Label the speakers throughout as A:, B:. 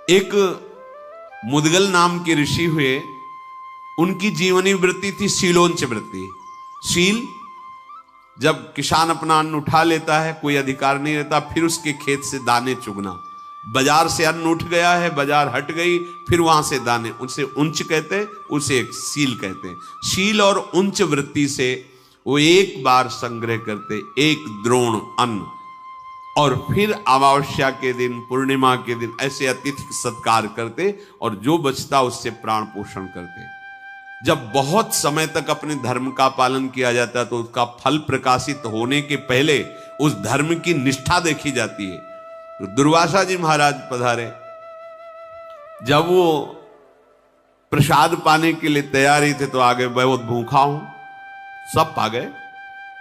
A: एक मुदगल नाम के ऋषि हुए, उनकी जीवनी वृत्ति थी शीलोंच वृत्ति। शील, जब किसान अपना अन्न उठा लेता है, कोई अधिकार नहीं रहता, फिर उसके खेत से दाने चुगना। बाजार से अन्न उठ गया है, बाजार हट गई, फिर वहां से दाने, उनसे उंच कहते हैं, उसे एक शील कहते हैं। शील और उंच वृत्ति से वो एक बार संग्रह करते, एक द्रोण अन्न, और फिर अमावस्या के दिन, पूर्णिमा के दिन ऐसे अतिथि सत्कार करते, और जो बचता उससे प्राण पोषण करते। जब बहुत समय तक अपने धर्म का पालन किया जाता है तो उसका फल प्रकाशित होने के पहले उस धर्म की निष्ठा देखी जाती है। तो दुर्वासा जी महाराज पधारे, जब वो प्रसाद पाने के लिए तैयारी थे तो आगे बहुत भूखा हूं, सब पा गए।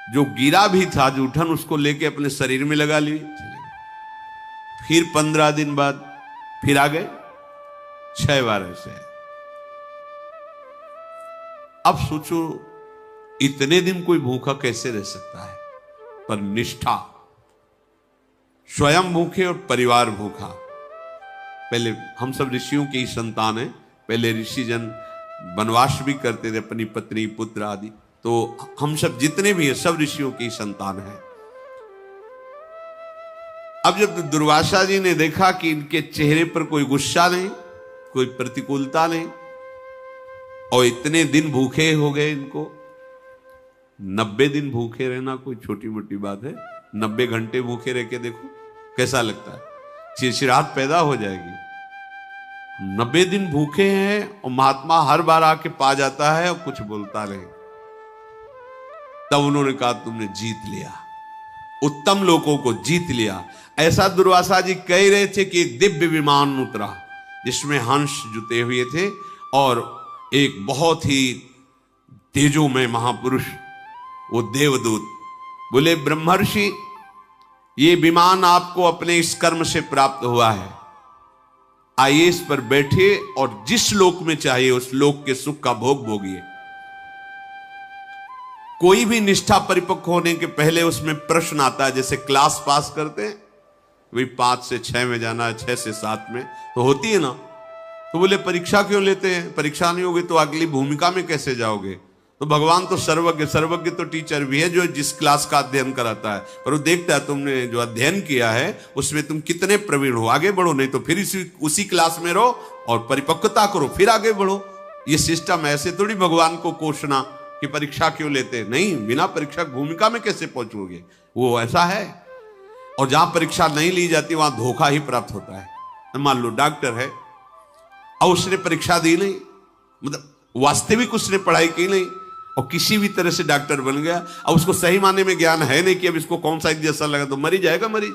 A: जो गिरा भी था जूठन, उसको लेके अपने शरीर में लगा लिए, चले गए। फिर 15 दिन बाद फिर आ गए, 6 बार ऐसे। अब सोचो इतने दिन कोई भूखा कैसे रह सकता है, पर निष्ठा, स्वयं भूखे और परिवार भूखा। पहले हम सब ऋषियों के ही संतान हैं, पहले ऋषि जन वनवास भी करते थे, अपनी पत्नी पुत्र आदि, तो हम सब जितने भी हैं सब ऋषियों की संतान हैं। अब जब दुर्वासा जी ने देखा कि इनके चेहरे पर कोई गुस्सा नहीं, कोई प्रतिकूलता नहीं, और इतने दिन भूखे हो गए इनको, 90 दिन भूखे रहना कोई छोटी मोटी बात है। 90 घंटे भूखे रह के देखो कैसा लगता है, चिड़चिड़ाहट पैदा हो जाएगी। 90 दिन भूखे हैं और महात्मा हर बार आके पा जाता है और कुछ बोलता नहीं। तब उन्होंने कहा तुमने जीत लिया, उत्तम लोगों को जीत लिया। ऐसा दुर्वासा जी कह रहे थे कि एक दिव्य विमान उतरा जिसमें हंस जुटे हुए थे, और एक बहुत ही तेजोमय महापुरुष, वो देवदूत बोले, ब्रह्मर्षि ये विमान आपको अपने इस कर्म से प्राप्त हुआ है, आइए इस पर बैठिए और जिस लोक में चाहिए उस लोक के सुख का भोग भोगिए। कोई भी निष्ठा परिपक्व होने के पहले उसमें प्रश्न आता है, जैसे क्लास पास करते हैं, वही 5 से 6 में जाना है, 6 से 7 में तो होती है ना। तो बोले परीक्षा क्यों लेते हैं, परीक्षा नहीं होगी तो अगली भूमिका में कैसे जाओगे। तो भगवान तो सर्वज्ञ, सर्वज्ञ तो टीचर भी है जो जिस क्लास का अध्ययन कराता है, पर वो देखता है तुमने जो अध्ययन किया है उसमें तुम कितने प्रवीण हो, आगे बढ़ो, नहीं तो फिर उसी क्लास में रहो और परिपक्वता करो, फिर आगे बढ़ो। ये सिस्टम ऐसे थोड़ी भगवान को कोसना कि परीक्षा क्यों लेते, नहीं, बिना परीक्षा भूमिका में कैसे पहुंचोगे, वो ऐसा है। और जहां परीक्षा नहीं ली जाती वहां धोखा ही प्राप्त होता है। मान लो डॉक्टर है और उसने परीक्षा दी नहीं, मतलब वास्तविक उसने पढ़ाई की नहीं, और किसी भी तरह से डॉक्टर बन गया, और उसको सही माने में ज्ञान है नहीं कि अब इसको कौन सा इंजेक्शन लगा तो मर ही जाएगा मरीज।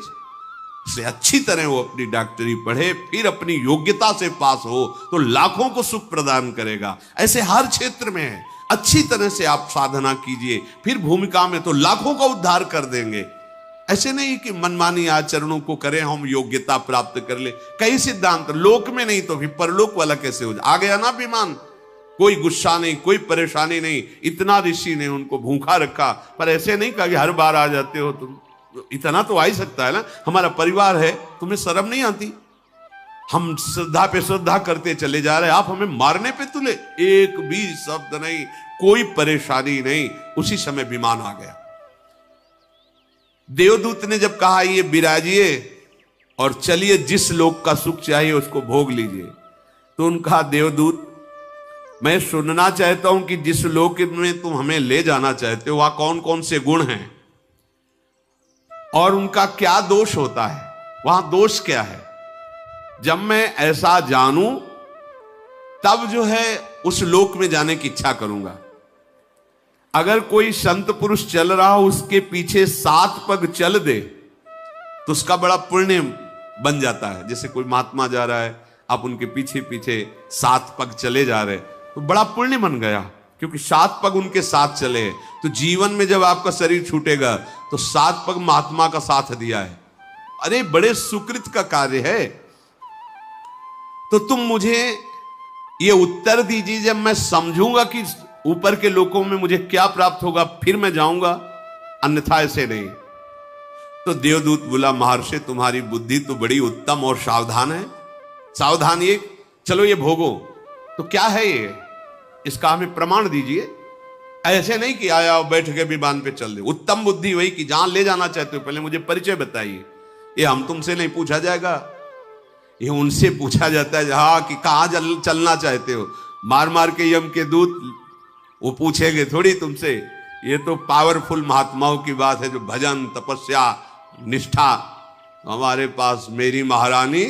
A: इसलिए अच्छी तरह वो अपनी डॉक्टरी पढ़े, फिर अपनी योग्यता से पास हो तो लाखों को सुख प्रदान करेगा। ऐसे हर क्षेत्र में है, अच्छी तरह से आप साधना कीजिए, फिर भूमिका में तो लाखों का उद्धार कर देंगे। ऐसे नहीं कि मनमानी आचरणों को करें हम योग्यता प्राप्त कर ले। कई सिद्धांत लोक में नहीं तो फिर परलोक वाला कैसे हो जाए। आ गया ना विमान, कोई गुस्सा नहीं, कोई परेशानी नहीं। इतना ऋषि ने उनको भूखा रखा, पर ऐसे नहीं कहा कि हर बार आ जाते हो तुम, इतना तो आ ही सकता है ना, हमारा परिवार है, तुम्हें शर्म नहीं आती, हम श्रद्धा पे श्रद्धा करते चले जा रहे हैं, आप हमें मारने पे तुले। एक भी शब्द नहीं, कोई परेशानी नहीं। उसी समय विमान आ गया। देवदूत ने जब कहा ये विराजिए और चलिए जिस लोक का सुख चाहिए उसको भोग लीजिए, तो उनका देवदूत, मैं सुनना चाहता हूं कि जिस लोक में तुम हमें ले जाना चाहते हो वहां कौन कौन से गुण हैं और उनका क्या दोष होता है, वहां दोष क्या है। जब मैं ऐसा जानूं तब जो है उस लोक में जाने की इच्छा करूंगा। अगर कोई संत पुरुष चल रहा हो उसके पीछे 7 पग चल दे तो उसका बड़ा पुण्य बन जाता है। जैसे कोई महात्मा जा रहा है, आप उनके पीछे पीछे 7 पग चले जा रहे तो बड़ा पुण्य बन गया, क्योंकि 7 पग उनके साथ चले। तो जीवन में जब आपका शरीर छूटेगा तो 7 पग महात्मा का साथ दिया है, अरे बड़े सुकृत का कार्य है। तो तुम मुझे ये उत्तर दीजिए, जब मैं समझूंगा कि ऊपर के लोकों में मुझे क्या प्राप्त होगा फिर मैं जाऊंगा, अन्यथा ऐसे नहीं। तो देवदूत बोला, महर्षि तुम्हारी बुद्धि तो बड़ी उत्तम और सावधान है, सावधान, ये चलो ये भोगो, तो क्या है ये, इसका हमें प्रमाण दीजिए। ऐसे नहीं कि आया बैठ के विमान पे चल दे। उत्तम बुद्धि वही कि जहां ले जाना चाहते हो पहले मुझे परिचय बताइए। ये हम तुमसे नहीं पूछा जाएगा, ये उनसे पूछा जाता है जहां कि कहां चलना चाहते हो। मार मार के यम के दूत वो पूछेंगे थोड़ी तुमसे। ये तो पावरफुल महात्माओं की बात है, जो भजन तपस्या निष्ठा। हमारे पास मेरी महारानी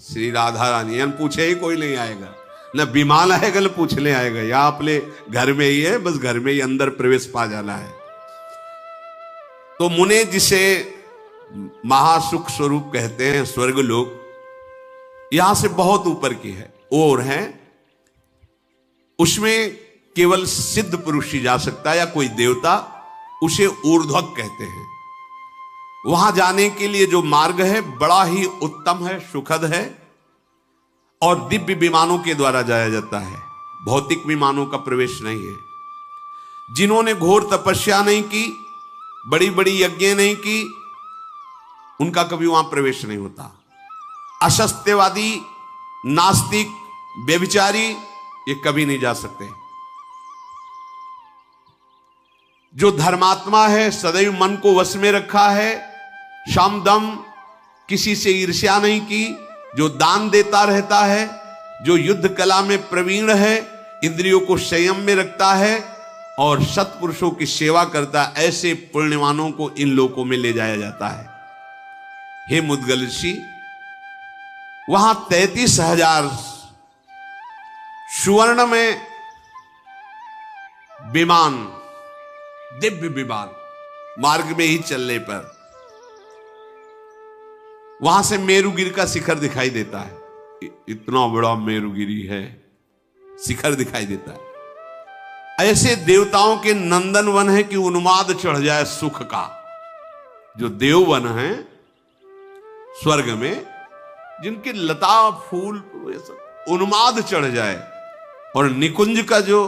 A: श्री राधा रानी, हम पूछे ही कोई नहीं आएगा, न विमान आएगा न पूछने आएगा। यहां अपने घर में ही है, बस घर में ही अंदर प्रवेश पा जाना है। तो मुने जिसे महासुख स्वरूप कहते हैं, स्वर्ग लोक यहां से बहुत ऊपर की है और है, उसमें केवल सिद्ध पुरुष ही जा सकता है या कोई देवता, उसे ऊर्ध्वक कहते हैं। वहां जाने के लिए जो मार्ग है बड़ा ही उत्तम है, सुखद है, और दिव्य विमानों के द्वारा जाया जाता है, भौतिक विमानों का प्रवेश नहीं है। जिन्होंने घोर तपस्या नहीं की, बड़ी बड़ी यज्ञ नहीं की, उनका कभी वहां प्रवेश नहीं होता। असत्यवादी, नास्तिक, व्यभिचारी ये कभी नहीं जा सकते। जो धर्मात्मा है, सदैव मन को वश में रखा है, शामदम, किसी से ईर्ष्या नहीं की, जो दान देता रहता है, जो युद्ध कला में प्रवीण है, इंद्रियों को संयम में रखता है और सत्पुरुषों की सेवा करता है, ऐसे पुण्यवानों को इन लोकों में ले जाया जाता है। हे मुद्गल ऋषि, वहां 33,000 सुवर्ण में विमान, दिव्य विमान, मार्ग में ही चलने पर वहां से मेरुगिरी का शिखर दिखाई देता है। इतना बड़ा मेरुगिरी है, शिखर दिखाई देता है। ऐसे देवताओं के नंदन वन है कि उन्माद चढ़ जाए सुख का। जो देववन है स्वर्ग में, जिनके लता फूल उन्माद चढ़ जाए, और निकुंज का जो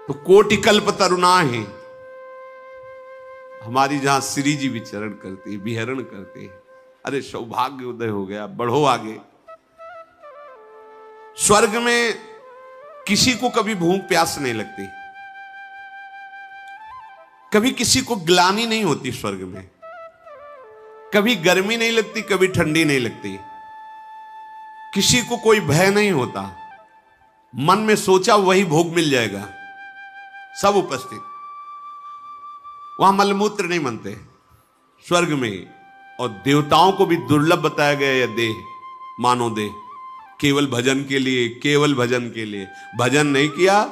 A: तो कोटिकल्प तरुणा है, हमारी जहां श्री जी विचरण करती है, विहरण करती है। अरे सौभाग्य उदय हो गया, बढ़ो आगे। स्वर्ग में किसी को कभी भूख प्यास नहीं लगती, कभी किसी को ग्लानि नहीं होती स्वर्ग में, कभी गर्मी नहीं लगती, कभी ठंडी नहीं लगती, किसी को कोई भय नहीं होता। मन में सोचा वही भोग मिल जाएगा, सब उपस्थित। वहां मलमूत्र नहीं बनते स्वर्ग में। और देवताओं को भी दुर्लभ बताया गया यह देह, मानो देह, केवल भजन के लिए, केवल भजन के लिए। भजन नहीं किया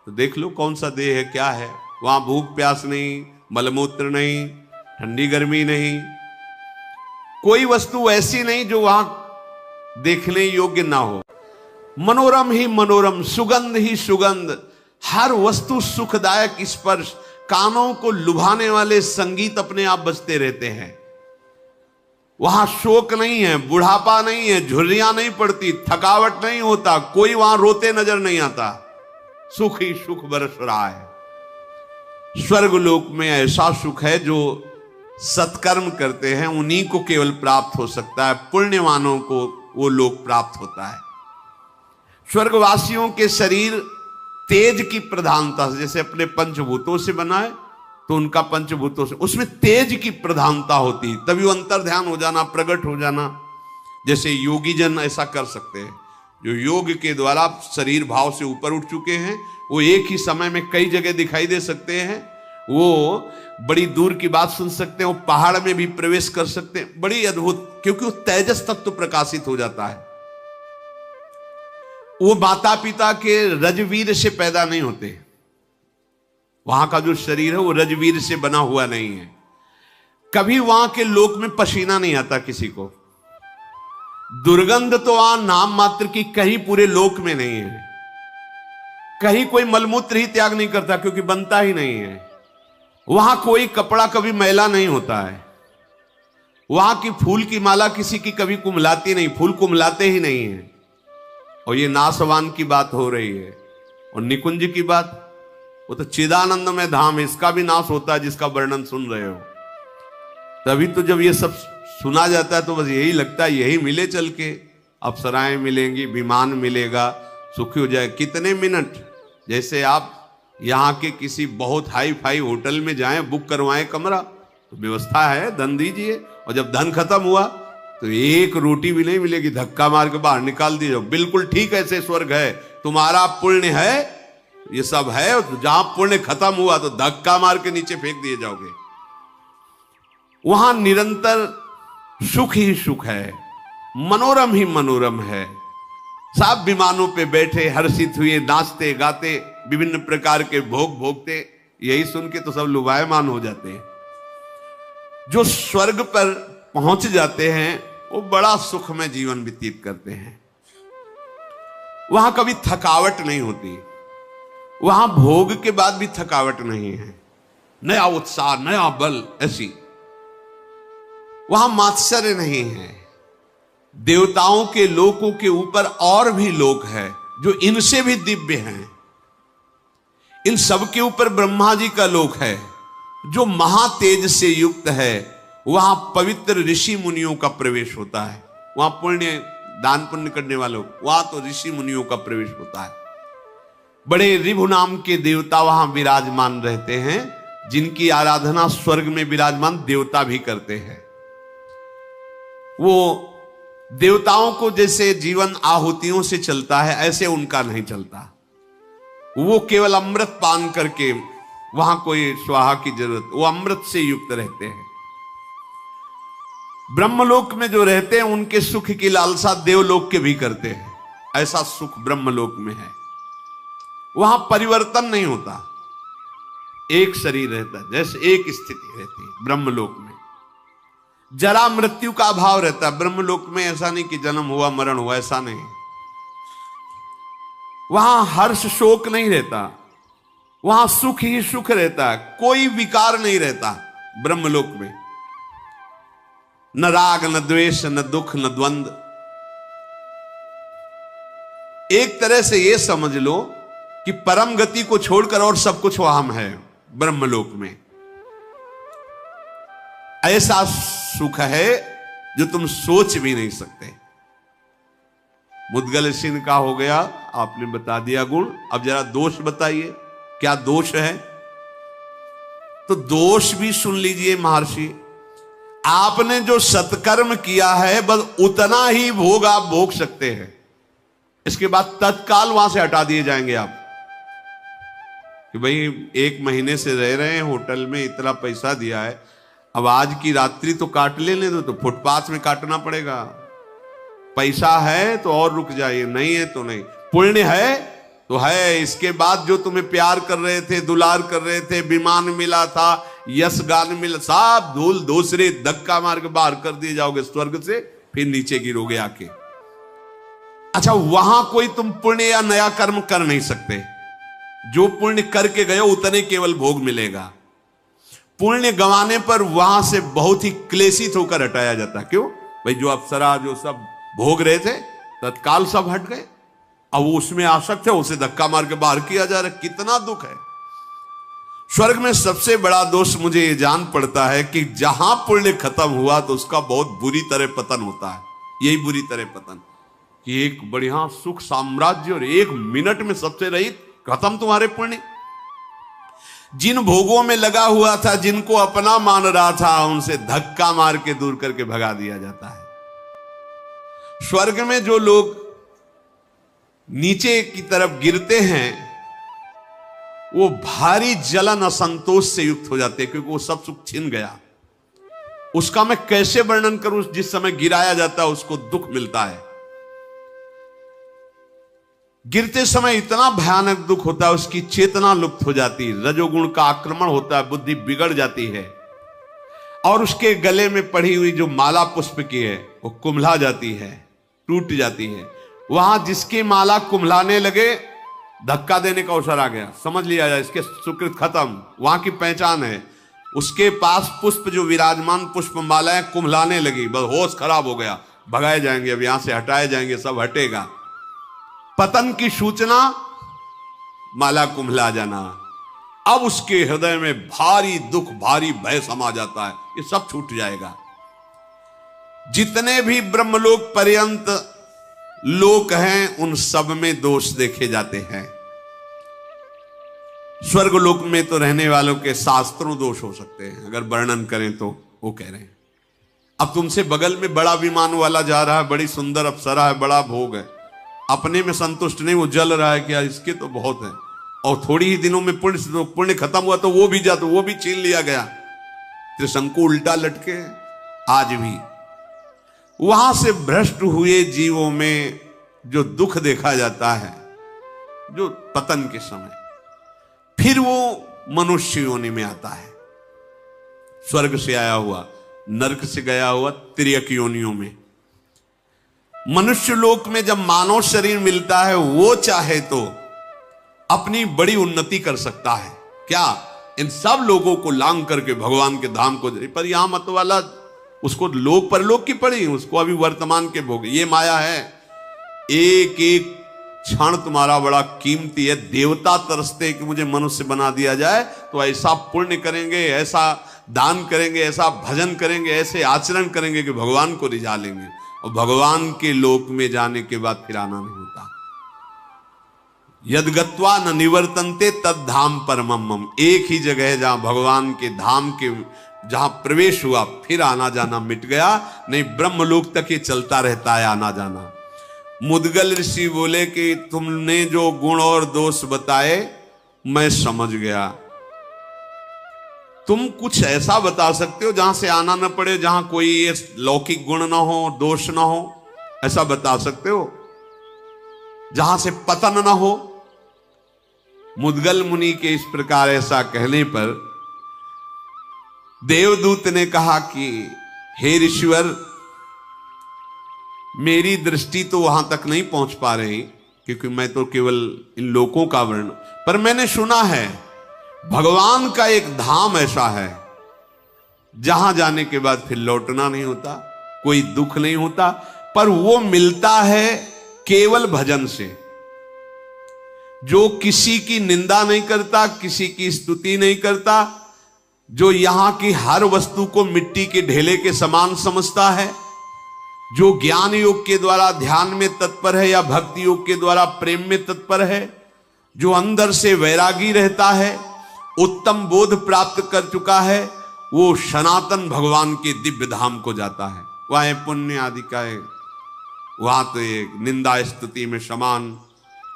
A: तो देख लो कौन सा देह है, क्या है। वहां भूख प्यास नहीं, मलमूत्र नहीं, ठंडी गर्मी नहीं, कोई वस्तु ऐसी नहीं जो वहां देखने योग्य ना हो। मनोरम ही मनोरम, सुगंध ही सुगंध, हर वस्तु सुखदायक स्पर्श, कानों को लुभाने वाले संगीत अपने आप बजते रहते हैं। वहां शोक नहीं है, बुढ़ापा नहीं है, झुर्रियां नहीं पड़ती, थकावट नहीं होता, कोई वहां रोते नजर नहीं आता, सुख ही सुख बरस रहा है। स्वर्ग लोक में ऐसा सुख है जो सत्कर्म करते हैं उन्हीं को केवल प्राप्त हो सकता है, पुण्यवानों को वो लोक प्राप्त होता है। स्वर्गवासियों के शरीर तेज की प्रधानता से, जैसे अपने पंचभूतों से बना है तो उनका पंचभूतों से, उसमें तेज की प्रधानता होती है, तभी वो अंतर ध्यान हो जाना, प्रकट हो जाना। जैसे योगी जन ऐसा कर सकते हैं, जो योग के द्वारा शरीर भाव से ऊपर उठ चुके हैं, वो एक ही समय में कई जगह दिखाई दे सकते हैं, वो बड़ी दूर की बात सुन सकते हैं, वो पहाड़ में भी प्रवेश कर सकते हैं, बड़ी अद्भुत, क्योंकि वो तेजस तत्व प्रकाशित हो जाता है। वो माता पिता के रजवीर से पैदा नहीं होते, वहां का जो शरीर है वो रजवीर से बना हुआ नहीं है। कभी वहां के लोक में पसीना नहीं आता किसी को, दुर्गंध तो वहां नाम मात्र की, कहीं पूरे लोक में नहीं है। कहीं कोई मलमूत्र ही त्याग नहीं करता क्योंकि बनता ही नहीं है। वहां कोई कपड़ा कभी मैला नहीं होता है। वहां की फूल की माला किसी की कभी कुम्हलाती नहीं, फूल कुम्हलाते ही नहीं है। और ये नासवान की बात हो रही है, और निकुंज की बात, वो तो चिदानंद में धाम, इसका भी नाश होता है जिसका वर्णन सुन रहे हो। तभी तो जब ये सब सुना जाता है तो बस यही लगता है यही मिले चल के, अप्सराएं मिलेंगी, विमान मिलेगा, सुखी हो जाए। कितने मिनट, जैसे आप यहाँ के किसी बहुत हाई फाई होटल में जाएं, बुक करवाएं कमरा, तो व्यवस्था है, धन दीजिए, और जब धन खत्म हुआ तो एक रोटी भी नहीं मिलेगी, धक्का मार के बाहर निकाल दिए जाओ। बिल्कुल ठीक ऐसे स्वर्ग है, तुम्हारा पुण्य है, ये सब है, जहां पुण्य खत्म हुआ तो धक्का मार के नीचे फेंक दिए जाओगे। वहां निरंतर सुख ही सुख है, मनोरम ही मनोरम है। सब विमानों पे बैठे हर्षित हुए, नाचते गाते, विभिन्न प्रकार के भोग भोगते। यही सुन के तो सब लुभायमान हो जाते हैं। जो स्वर्ग पर पहुंच जाते हैं वो बड़ा सुख में जीवन व्यतीत करते हैं। वहां कभी थकावट नहीं होती, वहां भोग के बाद भी थकावट नहीं है, नया उत्साह, नया बल, ऐसी। वहां मात्सर्य नहीं है। देवताओं के लोकों के ऊपर और भी लोक है जो इनसे भी दिव्य हैं। इन सब के ऊपर ब्रह्मा जी का लोक है जो महातेज से युक्त है। वहां पवित्र ऋषि मुनियों का प्रवेश होता है। वहां पुण्य दान पुण्य करने वालों, वहां तो ऋषि मुनियों का प्रवेश होता है। बड़े ऋभु नाम के देवता वहां विराजमान रहते हैं, जिनकी आराधना स्वर्ग में विराजमान देवता भी करते हैं। वो देवताओं को जैसे जीवन आहुतियों से चलता है, ऐसे उनका नहीं चलता। वो केवल अमृत पान करके, वहां कोई स्वाहा की जरूरत, वो अमृत से युक्त रहते हैं। ब्रह्मलोक में जो रहते हैं उनके सुख की लालसा देवलोक के भी करते हैं। ऐसा सुख ब्रह्मलोक में है। वहां परिवर्तन नहीं होता, एक शरीर रहता है, जैसे एक स्थिति रहती है। ब्रह्मलोक में जरा मृत्यु का अभाव रहता है। ब्रह्मलोक में ऐसा नहीं कि जन्म हुआ मरण हुआ, ऐसा नहीं। वहां हर्ष शोक नहीं रहता, वहां सुख ही सुख रहता है। कोई विकार नहीं रहता ब्रह्मलोक में। न राग, न द्वेष, न दुख, न द्वंद्व। एक तरह से यह समझ लो कि परम गति को छोड़कर और सब कुछ वहां है ब्रह्मलोक में। ऐसा सुख है जो तुम सोच भी नहीं सकते। मुद्गल सिंह का हो गया, आपने बता दिया गुण। अब जरा दोष बताइए, क्या दोष है? तो दोष भी सुन लीजिए महर्षि। आपने जो सत्कर्म किया है बस उतना ही भोग आप भोग सकते हैं। इसके बाद तत्काल वहां से हटा दिए जाएंगे आप कि भाई 1 महीने से रह रहे हैं होटल में, इतना पैसा दिया है, अब आज की रात्रि तो काट लेने दो, तो फुटपाथ में काटना पड़ेगा। पैसा है तो और रुक जाइए, नहीं है तो नहीं। पुण्य है तो है। इसके बाद जो तुम्हें प्यार कर रहे थे, दुलार कर रहे थे, विमान मिला था, यश गान मिला, सब धूल दूसरे धक्का मार के बाहर कर दिए जाओगे स्वर्ग से, फिर नीचे गिरोगे आके। अच्छा, वहां कोई तुम पुण्य या नया कर्म कर नहीं सकते। जो पुण्य करके गए उतने केवल भोग मिलेगा। पुण्य गंवाने पर वहां से बहुत ही क्लेशित होकर हटाया जाता। क्यों भाई? जो अप्सरा जो सब भोग रहे थे तत्काल सब हट गए। अब वो उसमें आसक्त है, उसे धक्का मार के बाहर किया जा रहा है। कितना दुख है। स्वर्ग में सबसे बड़ा दोष मुझे ये जान पड़ता है कि जहां पुण्य खत्म हुआ तो उसका बहुत बुरी तरह पतन होता है। यही बुरी तरह पतन कि एक बढ़िया सुख साम्राज्य और 1 मिनट में सबसे रहित खत्म तुम्हारे पुण्य। जिन भोगों में लगा हुआ था, जिनको अपना मान रहा था, उनसे धक्का मार के दूर करके भगा दिया जाता है। स्वर्ग में जो लोग नीचे की तरफ गिरते हैं वो भारी जलन असंतोष से युक्त हो जाते हैं, क्योंकि वो सब सुख छिन गया। उसका मैं कैसे वर्णन करूं? जिस समय गिराया जाता है उसको दुख मिलता है। गिरते समय इतना भयानक दुख होता है, उसकी चेतना लुप्त हो जाती है, रजोगुण का आक्रमण होता है, बुद्धि बिगड़ जाती है, और उसके गले में पड़ी हुई जो माला पुष्प की है वो कुम्हला जाती है, टूट जाती है। वहां जिसकी माला कुम्हलाने लगे, धक्का देने का अवसर आ गया, समझ लिया जाए इसके सुकृत खत्म। वहां की पहचान है। उसके पास पुष्प जो विराजमान पुष्प मालाएं कुम्हलाने लगी, बस होश खराब हो गया, भगाए जाएंगे, अब यहां से हटाए जाएंगे, सब हटेगा। पतन की सूचना, माला कुम्हला जाना। अब उसके हृदय में भारी दुख, भारी भय समा जाता है, ये सब छूट जाएगा। जितने भी ब्रह्मलोक पर्यंत लोक हैं उन सब में दोष देखे जाते हैं। स्वर्ग लोक में तो रहने वालों के शास्त्रों दोष हो सकते हैं, अगर वर्णन करें तो। वो कह रहे हैं अब तुमसे बगल में बड़ा विमान वाला जा रहा है, बड़ी सुंदर अप्सरा है, बड़ा भोग है, अपने में संतुष्ट नहीं, वो जल रहा है कि यार इसके तो बहुत है, और थोड़ी ही दिनों में पुण्य खत्म हुआ तो वो भी जा, तो वो भी छीन लिया गया। त्रिशंकु उल्टा लटके आज भी। वहां से भ्रष्ट हुए जीवों में जो दुख देखा जाता है, जो पतन के समय, फिर वो मनुष्य योनि में आता है। स्वर्ग से आया हुआ, नरक से गया हुआ, तिर्यक योनियों में। मनुष्य लोक में जब मानव शरीर मिलता है, वो चाहे तो अपनी बड़ी उन्नति कर सकता है। क्या इन सब लोगों को लांग करके भगवान के धाम को, पर यहां मत वाला उसको लोक परलोक की पड़ी, उसको अभी वर्तमान के भोग। ये माया है, एक एक क्षण तुम्हारा बड़ा कीमती है। देवता तरसते कि मुझे मनुष्य बना दिया जाए, तो ऐसा पुण्य करेंगे, ऐसा दान करेंगे, ऐसा भजन करेंगे, ऐसे आचरण करेंगे कि भगवान को रिझा लेंगे। और भगवान के लोक में जाने के बाद फिर आना नहीं होता। यद्गत्वा न निवर्तन्ते तद धाम परमम मम। एक ही जगह है जहां भगवान के धाम के जहां प्रवेश हुआ, फिर आना जाना मिट गया। नहीं, ब्रह्मलोक तक ये चलता रहता है आना जाना। मुद्गल ऋषि बोले कि तुमने जो गुण और दोष बताए मैं समझ गया, तुम कुछ ऐसा बता सकते हो जहां से आना न पड़े, जहां कोई ये लौकिक गुण ना हो, दोष ना हो, ऐसा बता सकते हो जहां से पतन ना हो। मुद्गल मुनि के इस प्रकार ऐसा कहने पर देवदूत ने कहा कि हे ऋषिवर, मेरी दृष्टि तो वहां तक नहीं पहुंच पा रही, क्योंकि मैं तो केवल इन लोकों का वर्ण, पर मैंने सुना है भगवान का एक धाम ऐसा है जहां जाने के बाद फिर लौटना नहीं होता, कोई दुख नहीं होता, पर वो मिलता है केवल भजन से। जो किसी की निंदा नहीं करता, किसी की स्तुति नहीं करता, जो यहां की हर वस्तु को मिट्टी के ढेले के समान समझता है, जो ज्ञान योग के द्वारा ध्यान में तत्पर है या भक्ति योग के द्वारा प्रेम में तत्पर है, जो अंदर से वैरागी रहता है, उत्तम बोध प्राप्त कर चुका है, वो सनातन भगवान के दिव्य धाम को जाता है। वह पुण्य आदि का है, वहां तो एक निंदा स्तुति में समान,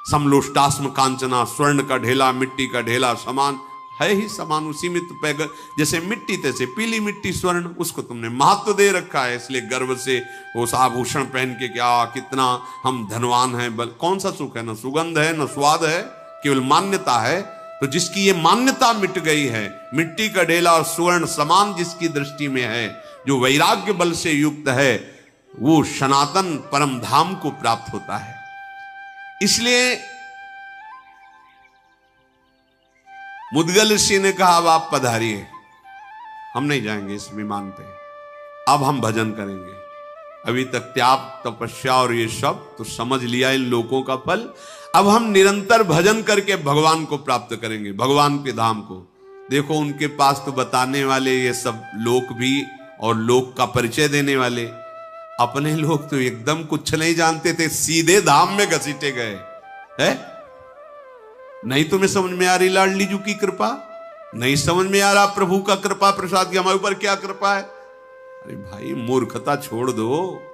A: समलोष्टास्म कांचना, स्वर्ण का ढेला मिट्टी का ढेला समान है ही समान। उसी में तो पैगर जैसे मिट्टी तैसे पीली मिट्टी स्वर्ण, उसको तुमने महत्व दे रखा है, इसलिए गर्व से वो आभूषण पहन के क्या कितना हम धनवान हैं। बल कौन सा सुख है, न सुगंध है न स्वाद है, केवल मान्यता है। तो जिसकी ये मान्यता मिट गई है, मिट्टी का ढेला और स्वर्ण समान जिसकी दृष्टि में है, जो वैराग्य बल से युक्त है, वो सनातन परम धाम को प्राप्त होता है। इसलिए मुद्गल ऋषि ने कहा अब आप पधारिए, हम नहीं जाएंगे इस विमान पे, अब हम भजन करेंगे। अभी तक त्याग तपस्या और ये सब तो समझ लिया इन लोगों का फल, अब हम निरंतर भजन करके भगवान को प्राप्त करेंगे, भगवान के धाम को। देखो उनके पास तो बताने वाले ये सब लोक भी और लोक का परिचय देने वाले, अपने लोग तो एकदम कुछ नहीं जानते थे, सीधे धाम में घसीटे गए है। नहीं तुम्हें समझ में आ रही लाडली जी की कृपा, नहीं समझ में आ रहा प्रभु का कृपा प्रसाद की हमारे ऊपर क्या कृपा है। अरे भाई मूर्खता छोड़ दो।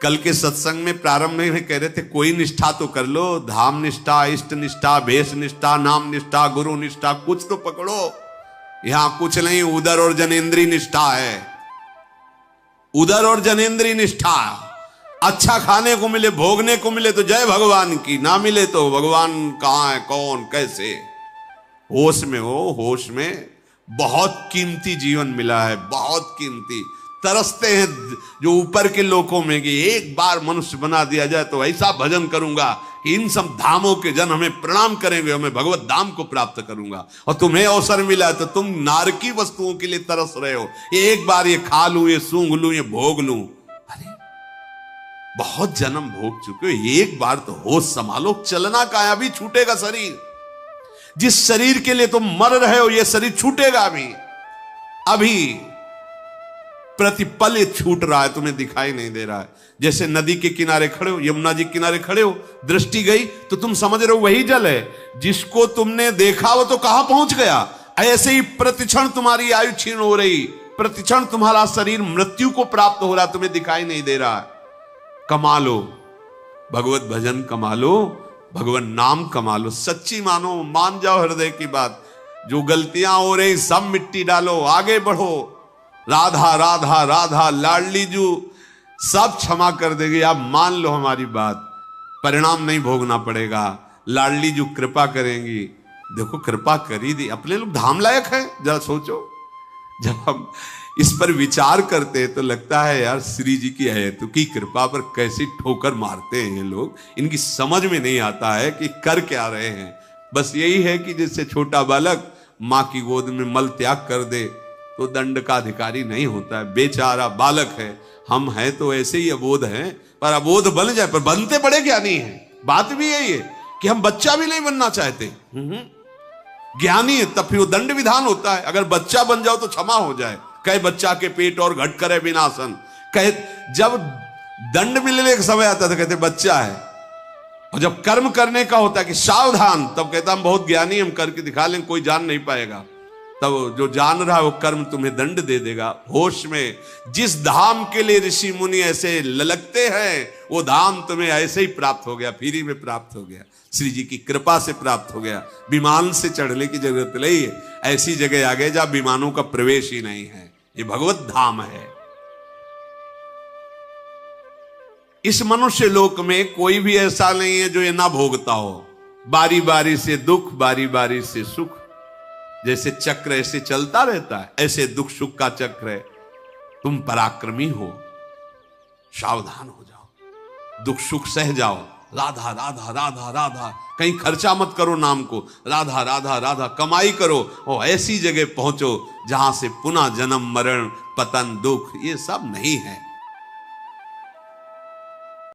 A: कल के सत्संग में प्रारंभ में कह रहे थे कोई निष्ठा तो कर लो, धाम निष्ठा, इष्ट निष्ठा, भेष निष्ठा, नाम निष्ठा, गुरु निष्ठा, कुछ तो पकड़ो। यहां कुछ नहीं, उदर और जनेंद्री निष्ठा है, उदर और जनेंद्री निष्ठा। अच्छा खाने को मिले, भोगने को मिले तो जय भगवान की, ना मिले तो भगवान कहां है, कौन कैसे। होश में हो, होश में। बहुत कीमती जीवन मिला है, बहुत कीमती। तरसते हैं जो ऊपर के लोगों में कि एक बार मनुष्य बना दिया जाए तो ऐसा भजन करूंगा कि इन सब धामों के जन हमें प्रणाम करेंगे, हमें भगवत धाम को प्राप्त करूंगा। और तुम्हें अवसर मिला तो तुम नारकी वस्तुओं के लिए तरस रहे हो, एक बार ये खा लूं, ये सूंघ लूं, ये भोग लूं। अरे बहुत जन्म भोग चुके हो, एक बार तो होश संभालो। चलना का है, अभी छूटेगा शरीर। जिस शरीर के लिए तुम मर रहे हो, ये शरीर छूटेगा अभी। प्रतिपल ये छूट रहा है, तुम्हें दिखाई नहीं दे रहा है। जैसे नदी के किनारे खड़े हो, यमुना जी के किनारे खड़े हो, दृष्टि गई तो तुम समझ रहे हो वही जल है। जिसको तुमने देखा वो तो कहां पहुंच गया। ऐसे ही प्रतिक्षण तुम्हारी आयु क्षीण हो रही, प्रतिक्षण तुम्हारा शरीर मृत्यु को प्राप्त हो रहा, तुम्हें दिखाई नहीं दे रहा। कमा लो भगवत भजन, कमा लो भगवान नाम, कमा लो, सच्ची मानो, मान जाओ हृदय की बात। जो गलतियां हो रही सब मिट्टी डालो, आगे बढ़ो। राधा राधा राधा लाडली जू सब क्षमा कर देगी, आप मान लो हमारी बात, परिणाम नहीं भोगना पड़ेगा। लाडली जू कृपा करेंगी। देखो कृपा करी दी, अपने लोग धाम लायक है, जरा सोचो। जब हम इस पर विचार करते हैं तो लगता है यार श्री जी की अहेतु की कृपा पर कैसी ठोकर मारते हैं ये लोग। इनकी समझ में नहीं आता है कि कर क्या रहे हैं। बस यही है कि जैसे छोटा बालक मां की गोद में मल त्याग कर दे तो दंड का अधिकारी नहीं होता है, बेचारा बालक है। हम हैं तो ऐसे ही अबोध हैं, पर अबोध बन जाए, पर बनते बड़े ज्ञानी हैं। बात भी यही है कि हम बच्चा भी नहीं बनना चाहते, ज्ञानी है तब फिर वो दंड विधान होता है। अगर बच्चा बन जाओ तो क्षमा हो जाए, कहे बच्चा के पेट और घट करे विनाशन, कहे जब दंड मिलने का समय आता था कहते बच्चा है, और जब कर्म करने का होता है कि सावधान, तब कहता हम बहुत ज्ञानी, हम करके दिखा लें, कोई जान नहीं पाएगा। तब जो जान रहा है वो कर्म तुम्हें दंड दे देगा। होश में जिस धाम के लिए ऋषि मुनि ऐसे ललकते हैं वो धाम तुम्हें ऐसे ही प्राप्त हो गया, फ्री में प्राप्त हो गया, श्री जी की कृपा से प्राप्त हो गया। विमान से चढ़ने की जरूरत नहीं है, ऐसी जगह आ गए जहां विमानों का प्रवेश ही नहीं है। ये भगवत धाम है। इस मनुष्य लोक में कोई भी ऐसा नहीं है जो ये ना भोगता हो। बारी बारी से दुख, बारी बारी से सुख, जैसे चक्र ऐसे चलता रहता है, ऐसे दुख सुख का चक्र है। तुम पराक्रमी हो, सावधान हो जाओ, दुख सुख सह जाओ। राधा राधा राधा राधा, कहीं खर्चा मत करो नाम को, राधा राधा राधा कमाई करो और ऐसी जगह पहुंचो जहां से पुनः जन्म मरण पतन दुख ये सब नहीं है।